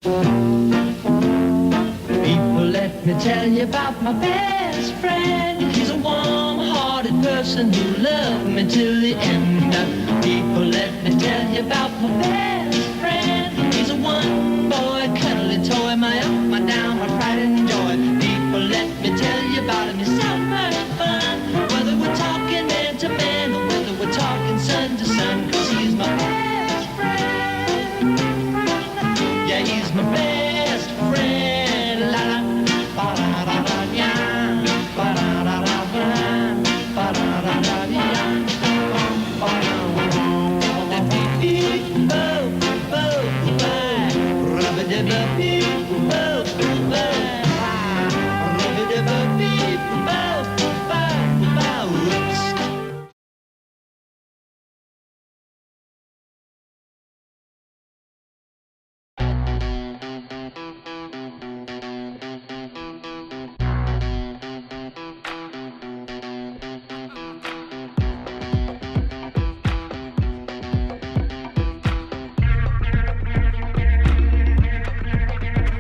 People, let me tell you about my best friend. He's a warm-hearted person who loved me till the end. People, let me tell you about my best friend. He's a one-boy cuddly toy, my up, my down, my pride and joy. People, let me tell you about him. He's so much fun. Whether we're talking man to man or whether we're talking son to son, 'cause he's my best friend. Yeah, he's my best friend. La la, ba da da da ya, ba da da da ba, ba da da da ya, ba da da da beep, oh, oh, bye, rubba dubba beep, oh, bye, rubba dubba beep, oh, bye, bye, whoops.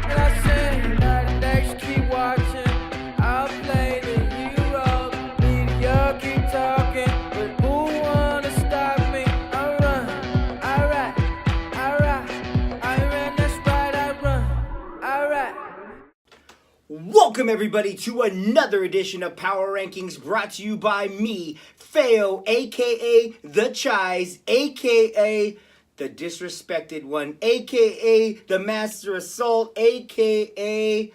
And I say, night and next, keep watching. I'll play the hero. Media keep talking, but who wanna stop me? I run, I ride, I rock, I ran, that's right, I run, I ride. Welcome everybody to another edition of Power Rankings brought to you by me, Feo, aka The Chise, aka The Disrespected One, aka The Master Assault, aka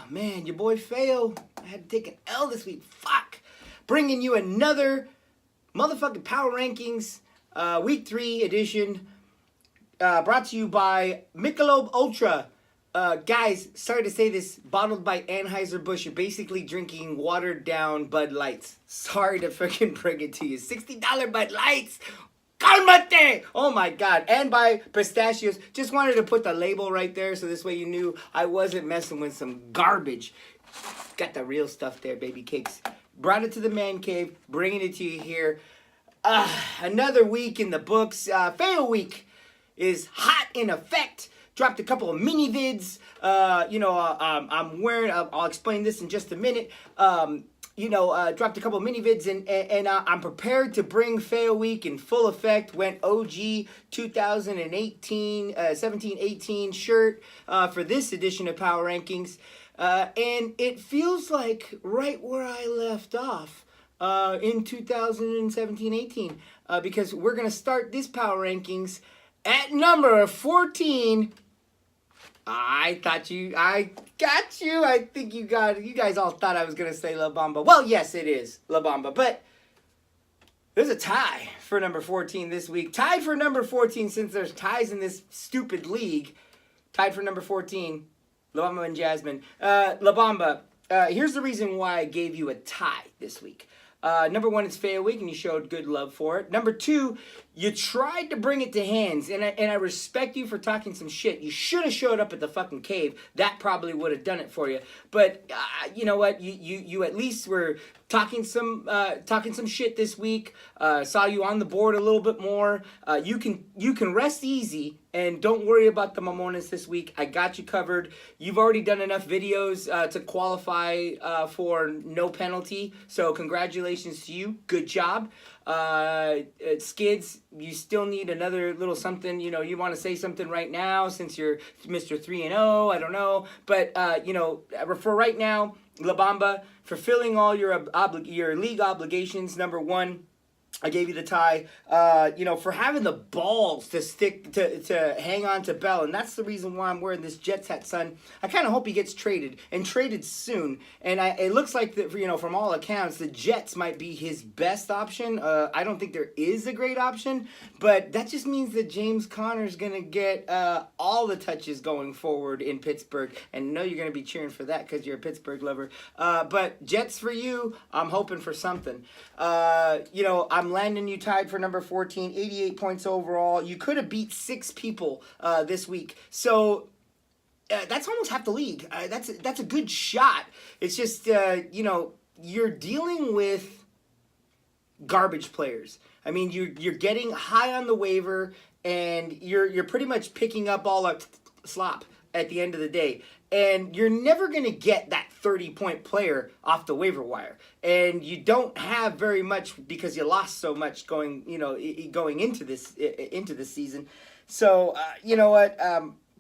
man, your boy Feo. I had to take an L this week. Fuck. Bringing you another motherfucking Power Rankings Week 3 edition brought to you by Michelob Ultra. Guys, sorry to say this, bottled by Anheuser-Busch. You're basically drinking watered down Bud Lights. Sorry to freaking bring it to you. $60 Bud Lights. Calmate! Oh my god. And by Pistachios. Just wanted to put the label right there so this way you knew I wasn't messing with some garbage. Got the real stuff there, baby cakes. Brought it to the man cave, bringing it to you here. Another week in the books. Fail week is hot in effect. Dropped a couple of mini vids. I'm wearing. I'll explain this in just a minute. Dropped a couple of mini vids and I'm prepared to bring Fail Week in full effect. Went OG 2018, 17-18 shirt for this edition of Power Rankings, and it feels like right where I left off in 2017-18 because we're gonna start this Power Rankings at number 14. I got you. I think you guys all thought I was going to say La Bamba. Well, yes, it is La Bamba. But there's a tie for number 14 this week. Tied for number 14 since there's ties in this stupid league. Tied for number 14, La Bamba and Jasmine. La Bamba, here's the reason why I gave you a tie this week. Number one, it's Fail Week, and you showed good love for it. Number two, you tried to bring it to hands, and I respect you for talking some shit. You should have showed up at the fucking cave. That probably would have done it for you. But you know what? You at least were talking some shit this week. Saw you on the board a little bit more. You can rest easy and don't worry about the Mamonas this week. I got you covered. You've already done enough videos to qualify for no penalty. So congratulations to you. Good job. Skids, you still need another little something. You know, you want to say something right now since you're Mr. 3-0. I don't know. But, for right now, La Bamba, fulfilling all your league obligations. Number one, I gave you the tie, for having the balls to stick to hang on to Bell, and that's the reason why I'm wearing this Jets hat, son. I kind of hope he gets traded and traded soon. And it looks like that, from all accounts, the Jets might be his best option. I don't think there is a great option, but that just means that James Conner's gonna get all the touches going forward in Pittsburgh, and I know you're gonna be cheering for that because you're a Pittsburgh lover. But Jets for you, I'm hoping for something. I'm landing you tied for number 14, 88 points overall. You could have beat 6 people this week. So that's almost half the league. That's a good shot. It's just, you're dealing with garbage players. I mean, you're getting high on the waiver, and you're pretty much picking up all slop at the end of the day. And you're never going to get that 30-point player off the waiver wire. And you don't have very much because you lost so much going into this season. So, you know what?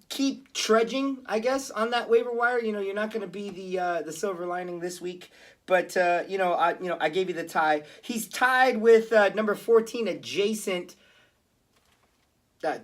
Keep trudging, I guess, on that waiver wire. You know, you're not going to be the silver lining this week. But, I gave you the tie. He's tied with number 14, adjacent.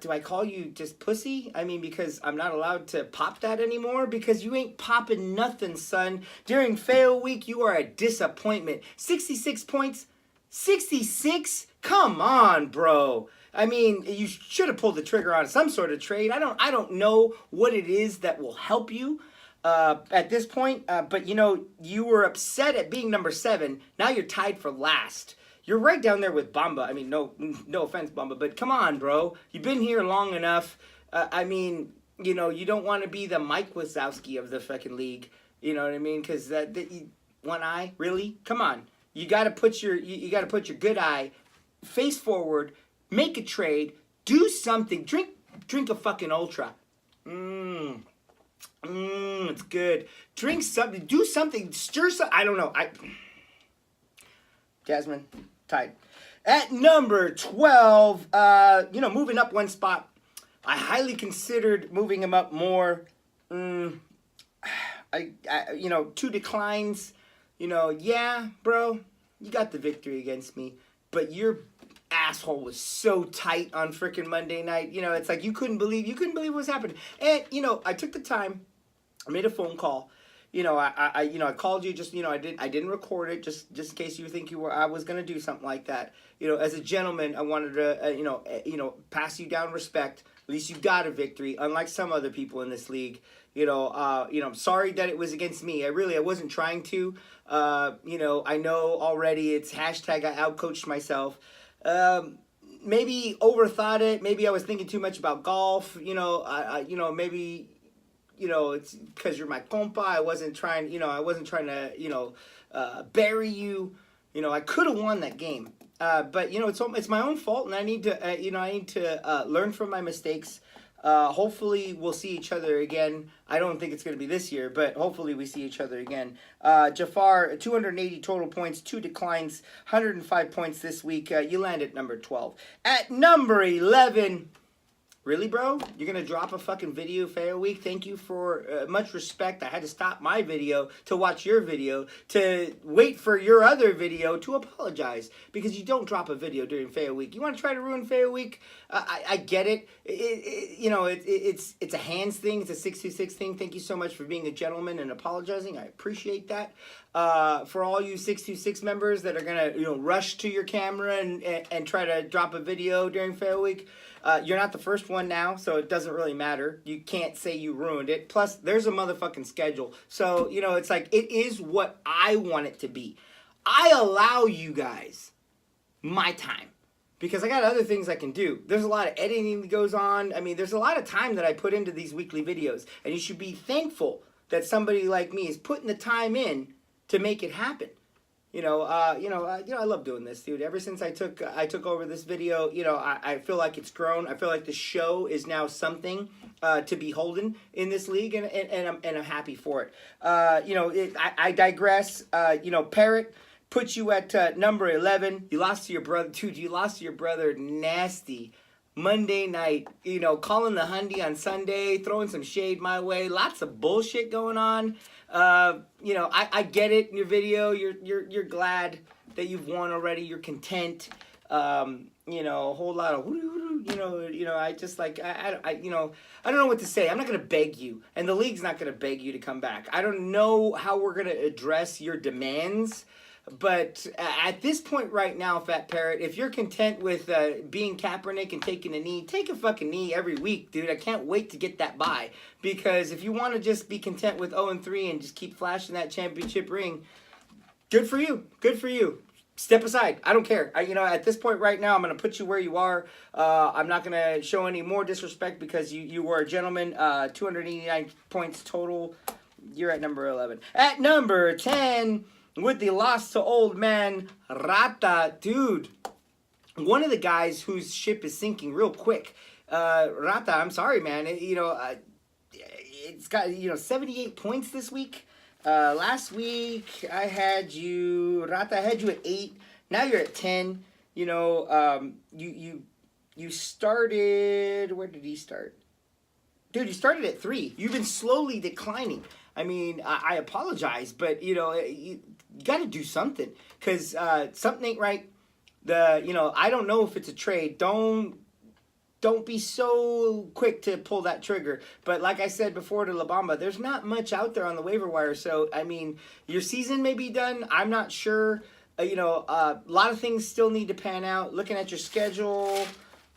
Do I call you just pussy? I mean, because I'm not allowed to pop that anymore? Because you ain't popping nothing, son. During fail week, you are a disappointment. 66 points? 66? Come on, bro. I mean, you should have pulled the trigger on some sort of trade. I don't know what it is that will help you at this point. But, you know, you were upset at being number 7. Now you're tied for last. You're right down there with Bamba. I mean, no offense, Bamba, but come on, bro. You've been here long enough. I mean, you know, you don't want to be the Mike Wazowski of the fucking league. You know what I mean? Because one eye, really? Come on. You got to put your good eye face forward. Make a trade. Do something. Drink a fucking Ultra. It's good. Drink something. Do something. Stir some. I don't know. Jasmine. Tied. At number 12, moving up one spot. I highly considered moving him up more. 2 declines. Yeah, bro, you got the victory against me, but your asshole was so tight on freaking Monday night. It's like you couldn't believe what was happening. And I took the time. I made a phone call. I called you just, I didn't record it just in case you think I was going to do something like that. As a gentleman, I wanted to, pass you down respect. At least you got a victory, unlike some other people in this league. I'm sorry that it was against me. I wasn't trying to. I know already it's hashtag I outcoached myself. Maybe overthought it. Maybe I was thinking too much about golf. Maybe. It's because you're my compa. I wasn't trying to, bury you. I could have won that game. But it's my own fault, and I need to, learn from my mistakes. Hopefully we'll see each other again. I don't think it's going to be this year, but hopefully we see each other again. Jafar, 280 total points, 2 declines, 105 points this week. You land at number 12. At number 11... Really, bro? You're going to drop a fucking video fail week? Thank you for much respect. I had to stop my video to watch your video, to wait for your other video to apologize because you don't drop a video during fail week. You want to try to ruin fail week? I get it. It's a hands thing. It's a 626 thing. Thank you so much for being a gentleman and apologizing. I appreciate that. For all you 626 members that are going to rush to your camera and try to drop a video during fail week, you're not the first one now, so it doesn't really matter. You can't say you ruined it. Plus, there's a motherfucking schedule. So, it's like, it is what I want it to be. I allow you guys my time because I got other things I can do. There's a lot of editing that goes on. I mean, there's a lot of time that I put into these weekly videos, and you should be thankful that somebody like me is putting the time in to make it happen. I love doing this, dude. Ever since I took over this video, I feel like it's grown. I feel like the show is now something to be holden in this league, and I'm happy for it. I digress. Parrot put you at number 11. You lost to your brother, dude. You lost to your brother, nasty. Monday night, calling the Hundy on Sunday, throwing some shade my way. Lots of bullshit going on. I get it in your video. You're glad that you've won already. You're content. A whole lot of I just like I don't know what to say. I'm not gonna beg you, and the league's not gonna beg you to come back. I don't know how we're gonna address your demands. But at this point right now, Fat Parrot, if you're content with being Kaepernick and taking a knee, take a fucking knee every week, dude. I can't wait to get that bye. Because if you want to just be content with 0-3 and just keep flashing that championship ring, good for you. Good for you. Step aside. I don't care. At this point right now, I'm going to put you where you are. I'm not going to show any more disrespect because you were a gentleman. 289 points total. You're at number 11. At number 10... with the loss to old man Rata, dude, one of the guys whose ship is sinking real quick. Rata, I'm sorry, man. it's got 78 points this week. Last week I had you, Rata, I had you at 8. Now you're at 10. You started. Where did he start? Dude, you started at 3. You've been slowly declining. I mean, I apologize, but you got to do something because something ain't right. I don't know if it's a trade. Don't be so quick to pull that trigger. But like I said before to La Bamba, there's not much out there on the waiver wire. So I mean, your season may be done. I'm not sure. A lot of things still need to pan out. Looking at your schedule.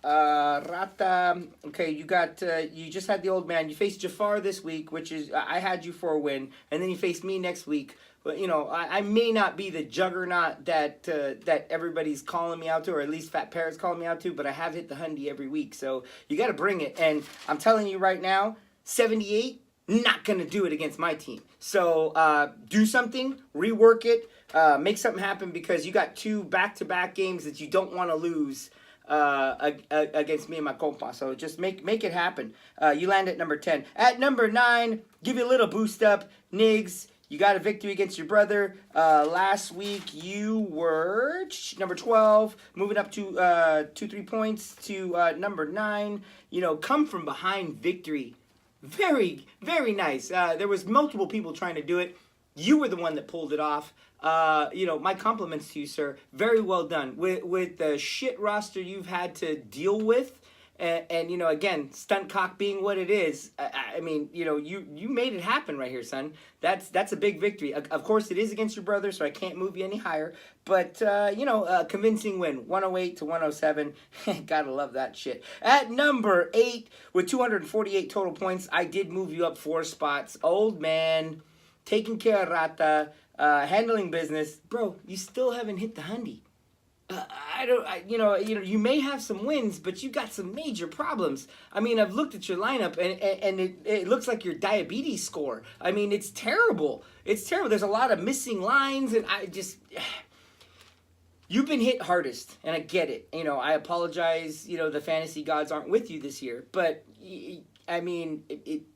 Rata, okay, you just had the old man. You faced Jafar this week, which is, I had you for a win, and then you faced me next week. But, I may not be the juggernaut that everybody's calling me out to, or at least Fat Parrot's calling me out to, but I have hit the hundy every week, so you got to bring it. And I'm telling you right now, 78, not going to do it against my team. So do something, rework it, make something happen, because you got 2 back-to-back games that you don't want to lose against me and my compa. So just make it happen. You land at number 10. At number 9, give you a little boost up. Niggs, you got a victory against your brother. Last week you were number 12, moving up to 2-3 points to number 9. Come from behind victory. Very, very nice. There was multiple people trying to do it. You were the one that pulled it off. My compliments to you, sir. Very well done. With the shit roster you've had to deal with, and again, stunt cock being what it is. I mean, you made it happen right here, son. That's a big victory. Of course, it is against your brother, so I can't move you any higher. But convincing win, 108 to 107. Gotta love that shit. At number 8 with 248 total points, I did move you up 4 spots. Old man, taking care of Rata. Handling business, bro. You still haven't hit the hundy. You may have some wins, but you got some major problems. I mean, I've looked at your lineup, and it looks like your diabetes score. I mean, it's terrible. It's terrible. There's a lot of missing lines, and you've been hit hardest, and I get it. I apologize. The fantasy gods aren't with you this year, but I mean,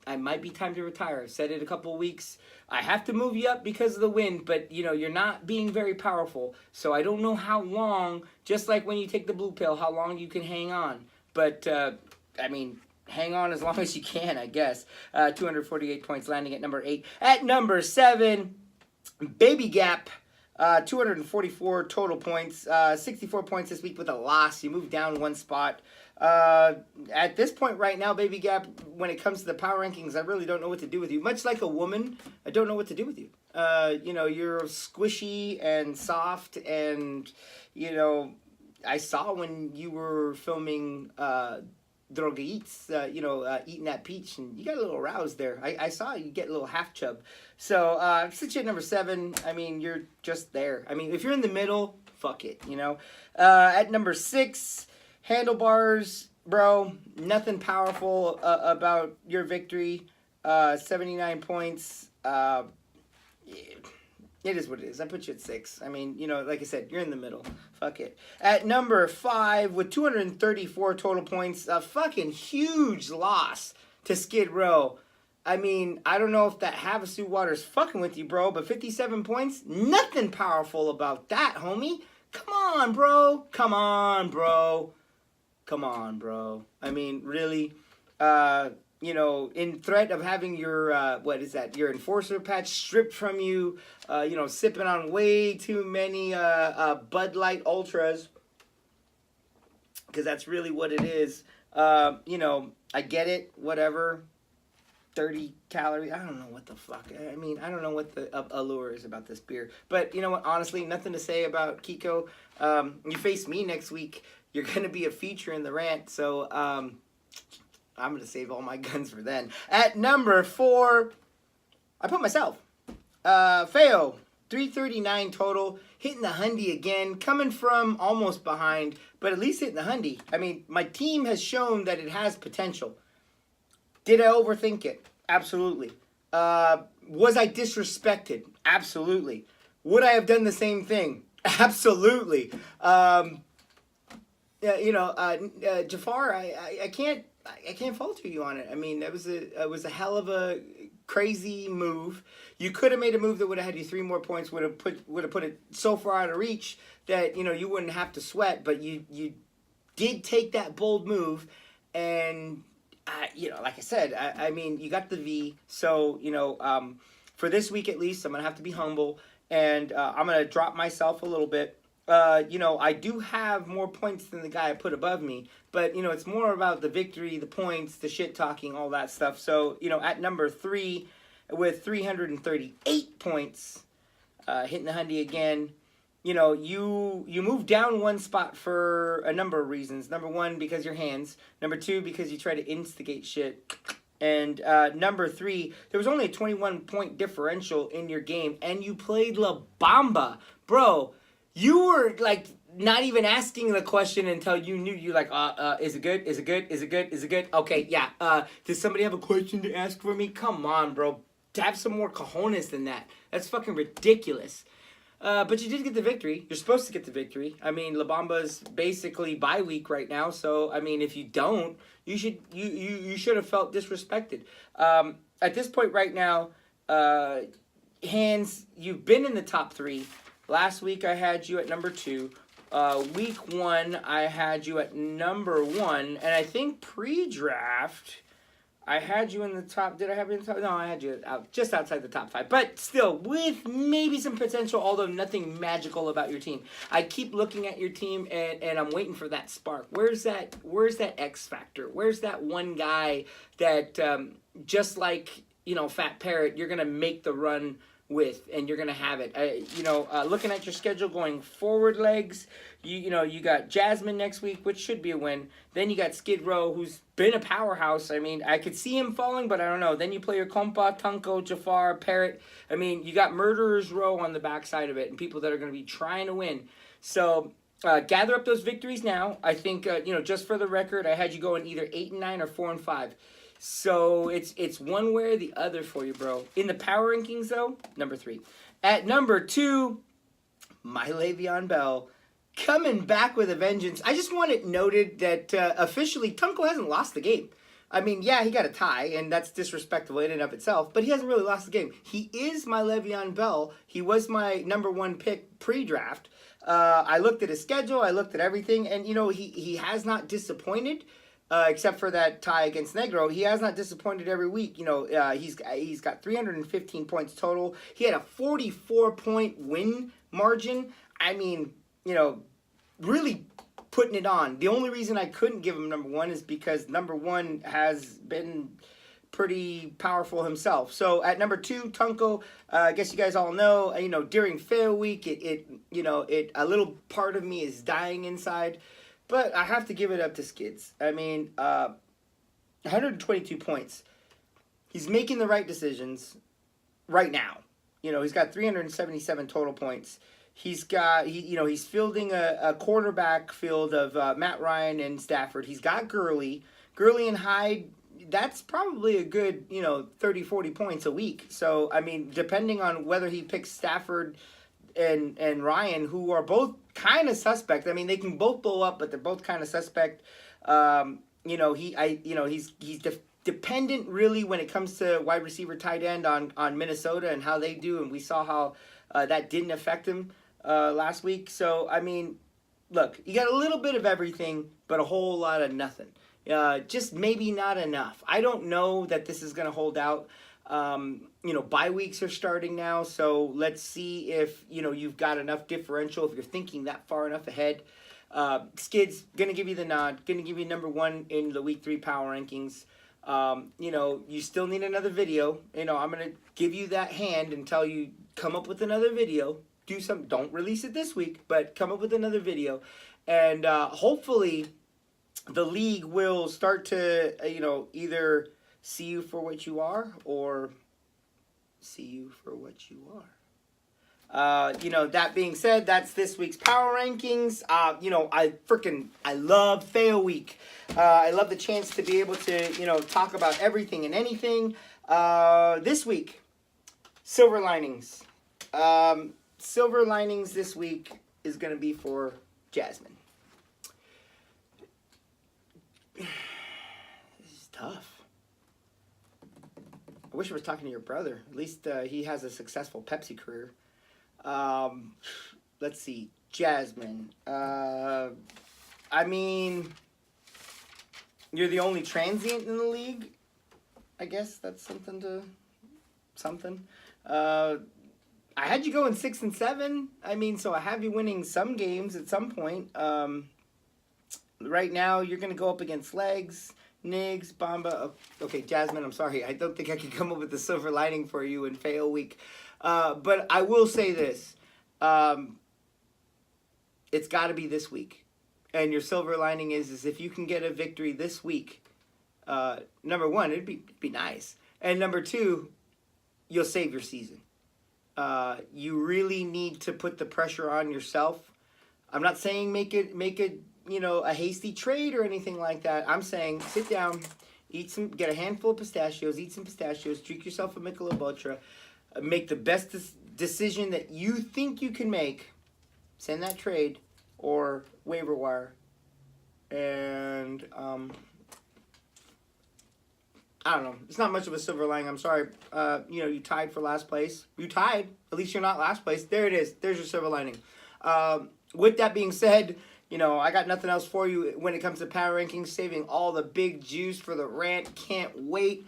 I might be time to retire. I've said it a couple of weeks. I have to move you up because of the win, but, you're not being very powerful. So I don't know how long, just like when you take the blue pill, how long you can hang on. But, hang on as long as you can, I guess. 248 points, landing at number 8. At number 7, Baby Gap. 244 total points, 64 points this week with a loss. You moved down 1 spot. At this point right now, Baby Gap, when it comes to the power rankings, I really don't know what to do with you. Much like a woman, I don't know what to do with you. You're squishy and soft, and, I saw when you were filming Droga Eats, eating that peach, and you got a little aroused there. I saw you get a little half chub. So, since you're at number 7, I mean, you're just there. I mean, if you're in the middle, fuck it, At number 6, Handlebars, bro, nothing powerful about your victory. 79 points. It is what it is. I put you at 6. I mean, like I said, you're in the middle. Fuck it. At number 5 with 234 total points, a fucking huge loss to Skid Row. I mean, I don't know if that Havasu water's fucking with you, bro, but 57 points? Nothing powerful about that, homie. Come on, bro. Come on, bro. Come on, bro. I mean, really? In threat of having your, your enforcer patch stripped from you, sipping on way too many Bud Light Ultras, because that's really what it is. I get it, whatever, 30 calories, I don't know what the fuck, I mean, I don't know what the allure is about this beer, but you know what, honestly, nothing to say about Kiko. You face me next week, you're going to be a feature in the rant, so, I'm going to save all my guns for then. At number 4, I put myself. Feo, 339 total. Hitting the hundy again. Coming from almost behind, but at least hitting the hundy. I mean, my team has shown that it has potential. Did I overthink it? Absolutely. Was I disrespected? Absolutely. Would I have done the same thing? Absolutely. Jafar, I can't I can't falter you on it. I mean, it was a hell of a crazy move. You could have made a move that would have had you 3 more points, would have put it so far out of reach that you wouldn't have to sweat. But you did take that bold move, and like I said, I mean, you got the V. So for this week at least, I'm gonna have to be humble, and I'm gonna drop myself a little bit. I do have more points than the guy I put above me, but it's more about the victory, the points, the shit talking, all that stuff. So at number 3 with 338 points, hitting the Hundy again. You move down 1 spot for a number of reasons. Number 1, because your hands. Number 2, because you try to instigate shit. And number 3, there was only a 21-point differential in your game, and you played La Bamba. Bro, you were like not even asking the question until you knew. You're like, is it good? Is it good? Is it good? Is it good? Okay, yeah. Does somebody have a question to ask for me? Come on, bro. Have some more cojones than that. That's fucking ridiculous. But you did get the victory. You're supposed to get the victory. I mean, La Bamba's basically bye week right now. So, I mean, if you don't, you should have felt disrespected. At this point right now, Hands, you've been in the top 3. Last week I had you at number 2. Week 1 I had you at number 1. And I think pre-draft I had you in the top. Did I have you in the top? No, I had you just outside the top 5. But still, with maybe some potential, although nothing magical about your team. I keep looking at your team, and I'm waiting for that spark. Where's that X factor? Where's that one guy that, just like, Fat Parrot, you're going to make the run with, and you're going to have it. Looking at your schedule going forward legs, you got Jasmine next week, which should be a win. Then you got Skid Row, who's been a powerhouse. I mean, I could see him falling, but I don't know. Then you play your Compa, Tunko, Jafar, Parrot. I mean, you got Murderer's Row on the backside of it, and people that are going to be trying to win. So gather up those victories now. I think, just for the record, I had you going either 8-9 or 4-5. So it's one way or the other for you, bro. In the power rankings, though, number 3. At number 2, my Le'Veon Bell coming back with a vengeance. I just want it noted that officially Tunko hasn't lost the game. I mean, yeah, he got a tie, and that's disrespectful in and of itself, but he hasn't really lost the game. He is my Le'Veon Bell. He was my number 1 pick pre-draft. I looked at his schedule. I looked at everything, and, he has not disappointed. Except for that tie against Negro, he has not disappointed every week. He's got 315 points total. He had a 44-point win margin. I mean, really putting it on. The only reason I couldn't give him number 1 is because number 1 has been pretty powerful himself. So at number 2, Tunko, I guess you guys all know, during fair week, a little part of me is dying inside. But I have to give it up to Skids. I mean, 122 points. He's making the right decisions right now. He's got 377 total points. He's got, he's fielding a quarterback field of Matt Ryan and Stafford. He's got Gurley and Hyde. That's probably a good, 30, 40 points a week. So, I mean, depending on whether he picks Stafford and Ryan, who are both kind of suspect. I mean, they can both blow up, but they're both kind of suspect. He's dependent really when it comes to wide receiver, tight end on Minnesota and how they do, and we saw how that didn't affect him last week. So I mean, look, you got a little bit of everything, but a whole lot of nothing. Just maybe not enough. I don't know that this is going to hold out. Bye weeks are starting now, so let's see if, you've got enough differential, if you're thinking that far enough ahead. Skid's going to give you the nod, going to give you number 1 in the week 3 power rankings. You still need another video. I'm going to give you that hand and tell you, come up with another video. Don't release it this week, but come up with another video. And hopefully the league will start to, either see you for what you are, or see you for what you are. That being said, that's this week's power rankings. I love fail week. I love the chance to be able to, talk about everything and anything. This week, silver linings. Silver linings this week is going to be for Jasmine. tough. I wish I was talking to your brother. At least he has a successful Pepsi career. Let's see. Jasmine. I mean, you're the only transient in the league. I guess that's something. I had you going 6 and 7. I mean, so I have you winning some games at some point. Right now, you're going to go up against Legs, Niggs, Bamba. Okay, Jasmine, I'm sorry. I don't think I can come up with the silver lining for you in fail week. But I will say this. It's got to be this week. And your silver lining is if you can get a victory this week, number one, it'd be nice. And number two, you'll save your season. You really need to put the pressure on yourself. I'm not saying make it a hasty trade or anything like that. I'm saying sit down, get a handful of pistachios, eat some pistachios, drink yourself a Michelob Ultra, make the best decision that you think you can make. Send that trade or waiver wire, and I don't know. It's not much of a silver lining. I'm sorry. You tied for last place. You tied. At least you're not last place. There it is. There's your silver lining. With that being said, I got nothing else for you when it comes to power rankings. Saving all the big juice for the rant. Can't wait.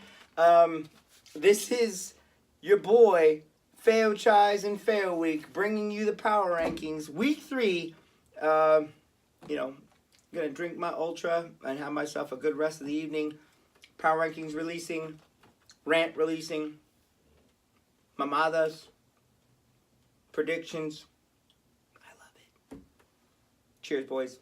This is your boy, Feo Chais and Feo Week, bringing you the power rankings. Week 3. I'm gonna drink my Ultra and have myself a good rest of the evening. Power rankings releasing, rant releasing, mamadas, predictions. I love it. Cheers, boys.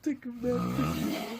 Take a back.